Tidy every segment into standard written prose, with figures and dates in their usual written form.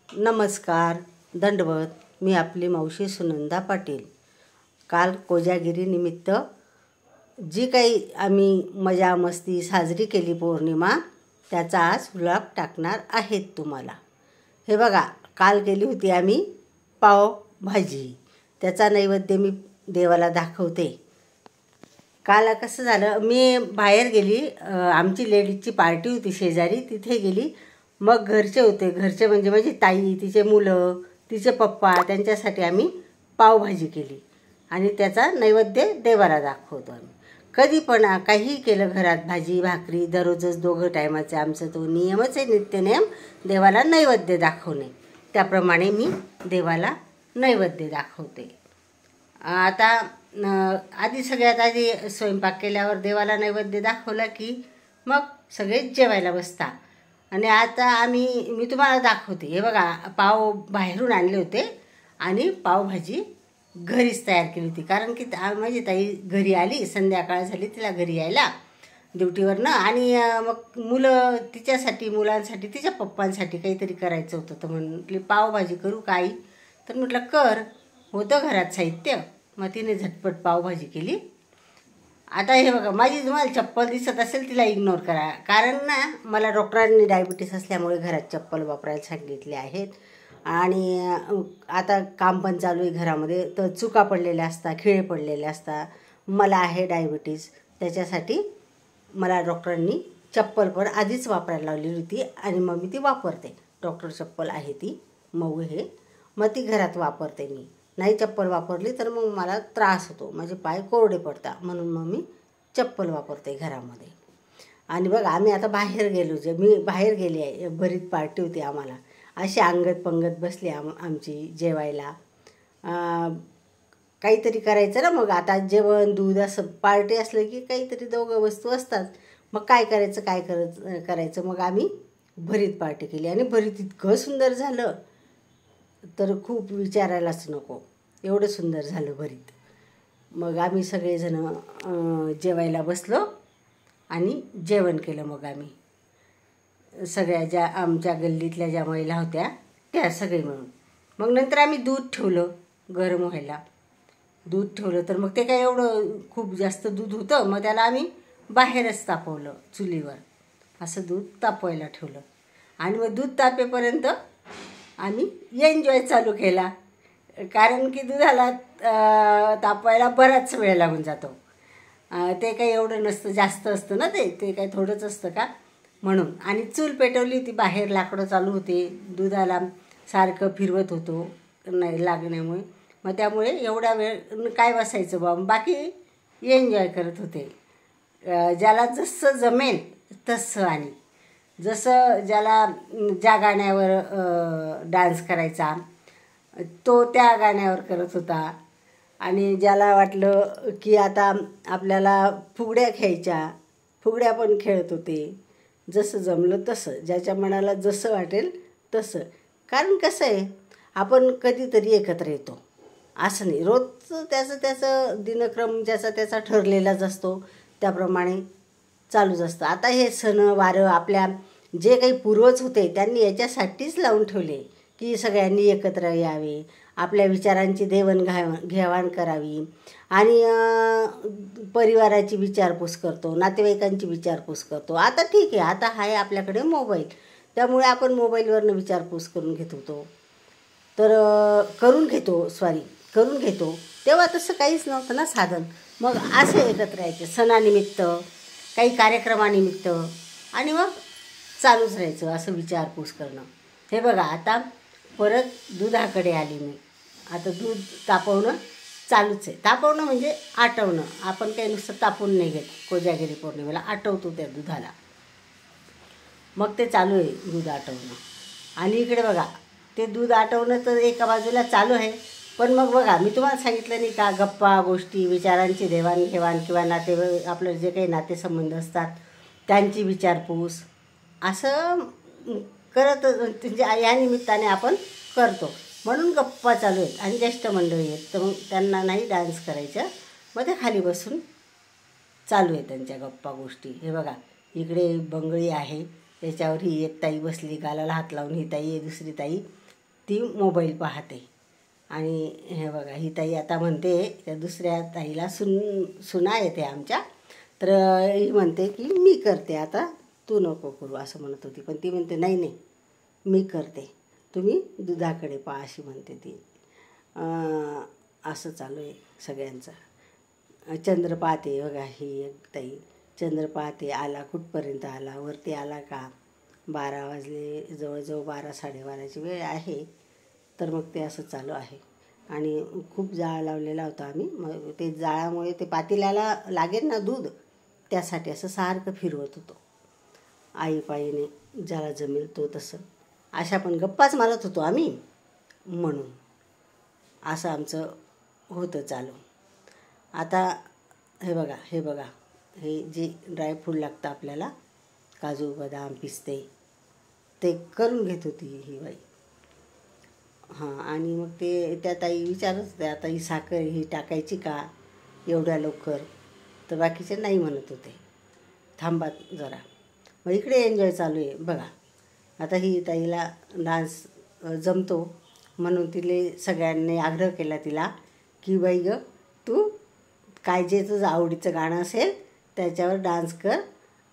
नमस्कार, दंडवत. मी आपली मावशी सुनंदा पाटील. काल कोजागिरीनिमित्त जी काही आम्ही मजा मस्ती साजरी केली पौर्णिमा, त्याचा आज व्लॉग टाकणार आहेत तुम्हाला. हे बघा, काल केली होती आम्ही पावभाजी. त्याचा नैवेद्य मी देवाला दाखवते. काल कसं झालं, मी बाहेर गेली, आमची लेडीजची पार्टी होती शेजारी, तिथे गेली. मग घरचे होते, घरचे म्हणजे माझी ताई, तिचे मुलं, तिचे पप्पा, त्यांच्यासाठी आम्ही पावभाजी केली आणि त्याचा नैवेद्य देवाला दाखवतो आम्ही. कधी पण काहीही केलं घरात, भाजी भाकरी दररोजच 2 टायमाचे आमचं तो नियमच आहे, नित्यनेम देवाला नैवेद्य दाखवणे. त्याप्रमाणे मी देवाला नैवेद्य दाखवते. आता आधी सगळ्यात आधी स्वयंपाक केल्यावर देवाला नैवेद्य दाखवला की मग सगळे जेवायला बसता. आणि आता मी तुम्हाला दाखवते. हे बघा, पाव बाहेरून आणले होते आणि पावभाजी घरीच तयार केली होती. कारण की माझी ताई घरी आली, संध्याकाळ झाली तिला घरी यायला ड्युटीवरनं. आणि मग मुलांसाठी तिच्या पप्पांसाठी काहीतरी करायचं होतं. तर म्हटली पावभाजी करू का आई? तर म्हटलं कर, होतं घरात साहित्य. मग तिने झटपट पावभाजी केली. आता हे बघा, माझी तुम्हाला चप्पल दिसत असेल तिला इग्नोर करा, कारण ना मला डॉक्टरांनी डायबिटीस असल्यामुळे घरात चप्पल वापरायला सांगितले आहेत. आणि आता काम पण चालू आहे घरामध्ये, तर चुका पडलेल्या असतात, खिळे पडलेले असतात. मला आहे डायबिटीस, त्याच्यासाठी मला डॉक्टरांनी चप्पल पण आधीच वापरायला लावलेली होती आणि मग मी ती वापरते. डॉक्टर चप्पल आहे ती मऊ हे, मग ती घरात वापरते. मी नाही चप्पल वापरली तर मग मला त्रास होतो, माझे पाय कोरडे पडतात, म्हणून मग मी चप्पल वापरते घरामध्ये. आणि बघा, आम्ही आता बाहेर गेलो, मी बाहेर गेली आहे, बरीच पार्टी होती आम्हाला. अशी अंगत पंगत बसली आमची जेवायला. काहीतरी करायचं ना, मग आता जेवण दूध असं पार्टी असलं की काहीतरी 2 वस्तू असतात. मग काय करायचं मग आम्ही भरीत पार्टी केली. आणि भरीत इतकं सुंदर झालं तर खूप विचारायलाच नको, एवढं सुंदर झालं भरीत. मग आम्ही सगळेजणं जेवायला बसलो आणि जेवण केलं. मग आम्ही सगळ्या ज्या आमच्या गल्लीतल्या ज्या महिला होत्या त्या सगळे मिळून. मग नंतर आम्ही दूध ठेवलं गरम व्हायला. दूध ठेवलं तर मग ते काय एवढं खूप जास्त दूध होतं, मग त्याला आम्ही बाहेरच तापवलं चुलीवर. असं दूध तापवायला ठेवलं आणि मग दूध तापेपर्यंत आम्ही एन्जॉय चालू केला. कारण की दुधाला तापवायला बराच वेळ लागून जातो. ते काही एवढं नसतं, जास्त असतं ना, ते काही थोडंच असतं का, म्हणून. आणि चूल पेटवली होती, बाहेर लाकडं चालू होते, दुधाला सारखं फिरवत होतो नाही लागण्यामुळे. मग त्यामुळे एवढा वेळ काय बसायचं बा, बाकी एन्जॉय करत होते. ज्याला जसं जमेल तसं, आणि जसं ज्याला ज्या गाण्यावर डान्स करायचा तो त्या गाण्यावर करत होता. आणि ज्याला वाटलं की आता आपल्याला फुगड्या खेळायच्या, फुगड्या पण खेळत होते. जसं जमलं तसं, ज्याच्या मनाला जसं वाटेल तसं. कारण कसं आहे, आपण कधीतरी एकत्र येतो, असं नाही. रोजचं त्याचं दिनक्रम ज्याचा त्याचा ठरलेलाच असतो, त्याप्रमाणे चालूच असतं. आता हे सण वारं आपल्या जे काही पूर्वज होते त्यांनी याच्यासाठीच लावून ठेवले की सगळ्यांनी एकत्र यावे, आपल्या विचारांची देवाणघेवाण करावी. आणि परिवाराची विचारपूस करतो, नातेवाईकांची विचारपूस करतो. आता ठीक आहे, आता आहे आपल्याकडे मोबाईल, त्यामुळे आपण मोबाईलवरनं विचारपूस करून घेतो. तेव्हा तसं काहीच नव्हतं ना साधन. मग असे एकत्र यायचे सणानिमित्त, काही कार्यक्रमानिमित्त, आणि मग चालूच राहायचं असं विचारपूस करणं. हे बघा, आता परत दुधाकडे आली मी. आता दूध तापवणं चालूच आहे. तापवणं म्हणजे आटवणं. आपण काही नुसतं तापवून नाही घेत, कोजागिरी पौर्णिमेला आटवतो त्या दुधाला. मग ते चालू आहे दूध आटवणं. आणि इकडे बघा, ते दूध आटवणं तर एका बाजूला चालू आहे, पण मग बघा, मी तुम्हाला सांगितलं नाही का, गप्पा गोष्टी, विचारांची देवाणघेवाण, किंवा आपलं जे काही नातेसंबंध असतात त्यांची विचारपूस, असं करत म्हणजे या निमित्ताने आपण करतो. म्हणून गप्पा चालू आहेत. आणि ज्येष्ठ मंडळी आहेत तर मग त्यांना नाही डान्स करायचं, मग ते खाली बसून चालू आहे त्यांच्या गप्पा गोष्टी. हे बघा, इकडे बंगळी आहे, त्याच्यावर ही एक ताई बसली, गालाला हात लावून. ही ताई आहे, दुसरी ताई ती मोबाईल पाहते. आणि हे बघा, ही ताई आता म्हणते, त्या दुसऱ्या ताईला सुना येते आमच्या, तर ही म्हणते की मी करते आता, तू नको करू असं म्हणत होती. पण ती म्हणते नाही नाही मी करते, तुम्ही दुधाकडे पहा अशी म्हणते ती. असं चालू आहे सगळ्यांचं. चंद्र पाहते बघा, ही एक ताई चंद्र पाहते, आला कुठपर्यंत आला, वरती आला का. 12 वाजले, जवळजवळ 12 साडेबाराची वेळ आहे. तर मग ते असं चालू आहे. आणि खूप जाळ लावलेला होता आम्ही. मग ते जाळामुळे ते पातेल्याला लागेल ना दूध, त्यासाठी असं सारखं फिरवत होतो आईपाईने, ज्याला जमेल तो तसं. अशा पण गप्पाच मारत होतो आम्ही, म्हणून असं आमचं होतं चालू. आता हे बघा, हे जे ड्रायफ्रूट लागतं आपल्याला, काजू बदाम पिस्ते, ते करून घेत होती ही बाई. हां, आणि मग ते त्या ताई विचारत होत्या, आता ही साखर ही टाकायची का एवढ्या लवकर, तर बाकीचे नाही म्हणत होते, थांबा जरा. मग इकडे एन्जॉय चालू आहे बघा. आता ही ताईला डान्स जमतो, म्हणून तिले सगळ्यांनी आग्रह केला तिला की बाई गं, तू काय जे तुझं आवडीचं गाणं असेल त्याच्यावर डान्स कर,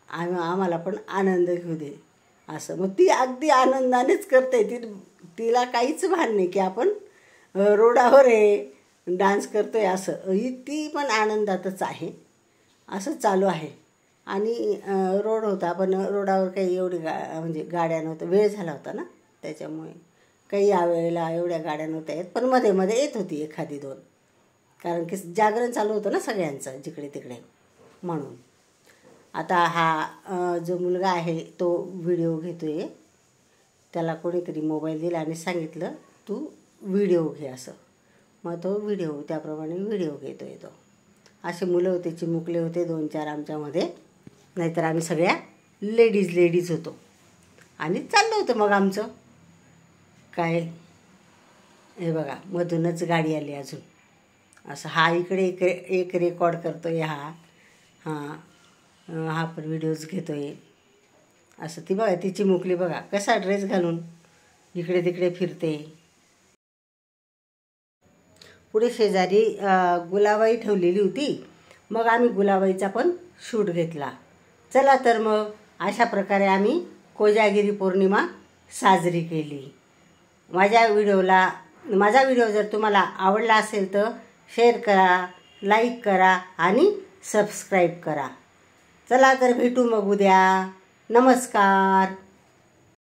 आम्हाला पण आनंद घेऊ दे असं. मग ती अगदी आनंदानेच करते. तिला काहीच भान नाही की आपण रोडावर आहे, डान्स करतो आहे असं. ती पण आनंदातच आहे. असं चालू आहे. आणि रोड होता, पण रोडावर काही एवढी म्हणजे गाड्या नव्हत्या, वेळ झाला होता ना, त्याच्यामुळे काही यावेळेला एवढ्या गाड्या नव्हत्या येत. पण मध्ये मध्ये येत होती एखादी दोन, कारण की जागरण चालू होतं ना सगळ्यांचं जिकडे तिकडे, म्हणून. आता हा जो मुलगा आहे तो व्हिडिओ घेतो आहे. त्याला कोणीतरी मोबाईल दिला आणि सांगितलं तू व्हिडिओ घे असं. मग तो व्हिडिओ त्याप्रमाणे व्हिडिओ घेतो आहे तो. असे मुलं होते, चिमुकले होते 2-4 आमच्यामध्ये, नाहीतर आम्ही सगळ्या लेडीज होतो. आणि चाललं होतं मग आमचं काय. हे बघा, मधूनच गाडी आली अजून. असं हा इकडे एक रेकॉर्ड करतो आहे हा पण व्हिडिओज घेतो आहे असं. ती बघा, ती चिमुकली बघा कसा ड्रेस घालून इकडे तिकडे फिरते. पुढे शेजारी गुलाबाई ठेवलेली होती, मग आम्ही गुलाबाईचा पण शूट घेतला. चला तर मग अशा प्रकारे आम्ही कोजागिरी पौर्णिमा साजरी केली. माझा व्हिडिओ जर तुम्हाला आवडला असेल तर शेअर करा, लाईक करा आणि सबस्क्राईब करा. चला तर भेटू मग उद्या. नमस्कार.